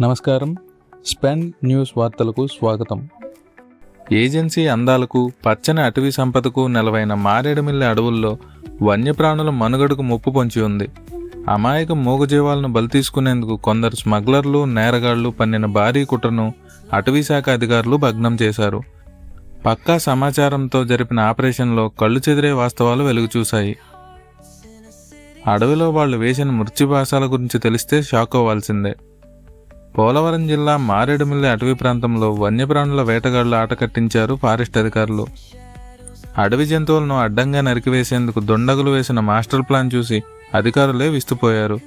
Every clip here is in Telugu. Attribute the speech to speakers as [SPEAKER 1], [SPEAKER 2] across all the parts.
[SPEAKER 1] నమస్కారం. స్పెన్ న్యూస్ వార్తలకు స్వాగతం. ఏజెన్సీ అందాలకు, పచ్చని అటవీ సంపదకు నెలవైన మారేడుమిల్లి అడవుల్లో వన్యప్రాణుల మనుగడకు ముప్పు పొంచి ఉంది. అమాయక మూగజీవాలను బలి తీసుకునేందుకు కొందరు స్మగ్లర్లు, నేరగాళ్లు పన్నిన భారీ కుట్రను అటవీశాఖ అధికారులు భగ్నం చేశారు. పక్కా సమాచారంతో జరిపిన ఆపరేషన్లో కళ్ళు చెదిరే వాస్తవాలు వెలుగుచూశాయి. అడవిలో వాళ్లు వేసిన మృత్యుభాసాల గురించి తెలిస్తే షాక్ అవ్వాల్సిందే. పోలవరం జిల్లా మారేడుమిల్లి అటవీ ప్రాంతంలో వన్యప్రాణుల వేటగాళ్లు ఆట కట్టించారు ఫారెస్ట్ అధికారులు. అడవి జంతువులను అడ్డంగా నరికివేసేందుకు దుండగులు వేసిన మాస్టర్ ప్లాన్ చూసి అధికారులే విస్తుపోయారు.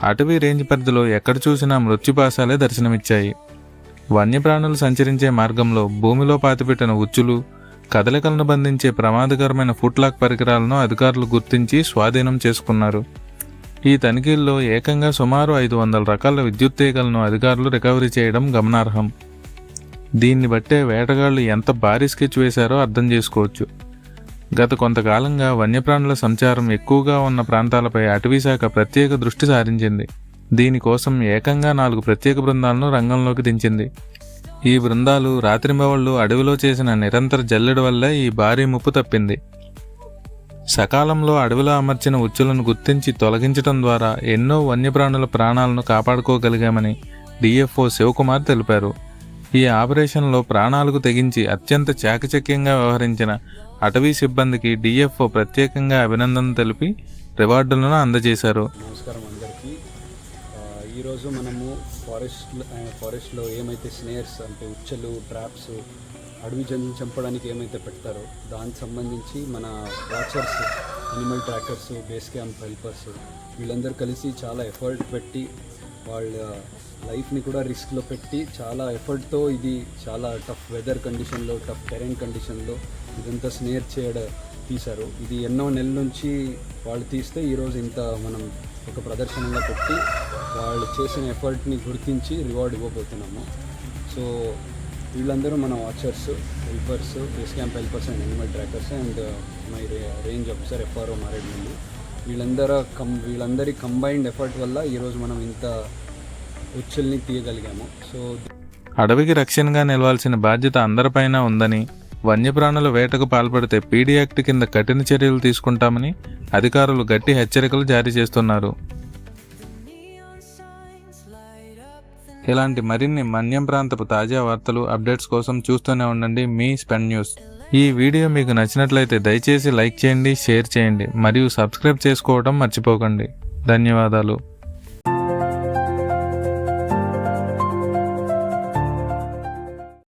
[SPEAKER 1] అటవీ రేంజ్ పరిధిలో ఎక్కడ చూసినా మృత్యుపాశాలే దర్శనమిచ్చాయి. వన్యప్రాణులు సంచరించే మార్గంలో భూమిలో పాతిపెట్టిన ఉచ్చులు, కదలికలను బంధించే ప్రమాదకరమైన ఫుట్లాక్ పరికరాలను అధికారులు గుర్తించి స్వాధీనం చేసుకున్నారు. ఈ తనిఖీల్లో ఏకంగా సుమారు 500 రకాల విద్యుత్ తీగలను అధికారులు రికవరీ చేయడం గమనార్హం. దీన్ని బట్టే వేటగాళ్లు ఎంత భారీ స్కెచ్ వేశారో అర్థం చేసుకోవచ్చు. గత కొంతకాలంగా వన్యప్రాణుల సంచారం ఎక్కువగా ఉన్న ప్రాంతాలపై అటవీశాఖ ప్రత్యేక దృష్టి సారించింది. దీనికోసం ఏకంగా 4 ప్రత్యేక బృందాలను రంగంలోకి దించింది. ఈ బృందాలు రాత్రింబవళ్లు అడవిలో చేసిన నిరంతర జల్లెడ వల్ల ఈ భారీ ముప్పు తప్పింది. సకాలంలో అడవిలో అమర్చిన ఉచ్చులను గుర్తించి తొలగించడం ద్వారా ఎన్నో వన్యప్రాణుల ప్రాణాలను కాపాడుకోగలిగామని డిఎఫ్ఓ శివకుమార్ తెలిపారు. ఈ ఆపరేషన్లో ప్రాణాలకు తెగించి అత్యంత చాకచక్యంగా వ్యవహరించిన అటవీ సిబ్బందికి డిఎఫ్ఓ ప్రత్యేకంగా అభినందనలు తెలిపి రివార్డులను అందజేశారు.
[SPEAKER 2] నమస్కారం అందరికీ. ఈరోజు మనము ఫారెస్ట్లో ఏమైతే స్నేర్స్ అంటే ఉచ్చలు, ట్రాప్స్, అడవి జంతువులు చంపడానికి ఏమైతే పెడతారో దానికి సంబంధించి మన watchers, animal trackers, base camp helpers వీళ్ళందరూ కలిసి చాలా ఎఫర్ట్ పెట్టి వాళ్ళ లైఫ్ని కూడా రిస్క్లో పెట్టి చాలా ఎఫర్ట్తో ఇది చాలా టఫ్ వెదర్ కండిషన్లో, టఫ్ టెరెన్ కండిషన్లో ఇదంతా స్నేర్ తీశారు. ఇది ఎన్నో నెలల నుంచి వాళ్ళు తీస్తే ఈరోజు ఇంత మనం ఒక ప్రదర్శనగా పెట్టి వాళ్ళు చేసిన ఎఫర్ట్ని గుర్తించి రివార్డ్ ఇవ్వబోతున్నాము. సో వీళ్ళందరూ మన watchers, helpers, base camp helpers and animal trackers and my range officer FRO Maredumilli వీళ్ళందరి కంబైన్డ్ ఎఫర్ట్ వల్ల ఈరోజు మనం ఇంత ఉచ్చుల్ని తీయగలిగాము. సో
[SPEAKER 1] అడవికి రక్షణగా నిలవాల్సిన బాధ్యత అందరిపైన ఉందని, వన్యప్రాణుల వేటకు పాల్పడితే పీడీ యాక్ట్ కింద కఠిన చర్యలు తీసుకుంటామని అధికారులు గట్టి హెచ్చరికలు జారీ చేస్తున్నారు. ఇలాంటి మరిన్ని మన్యం ప్రాంతపు తాజా వార్తలు, అప్డేట్స్ కోసం చూస్తూనే ఉండండి మీ స్పెన్ న్యూస్. ఈ వీడియో మీకు నచ్చినట్లయితే దయచేసి లైక్ చేయండి, షేర్ చేయండి మరియు సబ్స్క్రైబ్ చేసుకోవడం మర్చిపోకండి. ధన్యవాదాలు.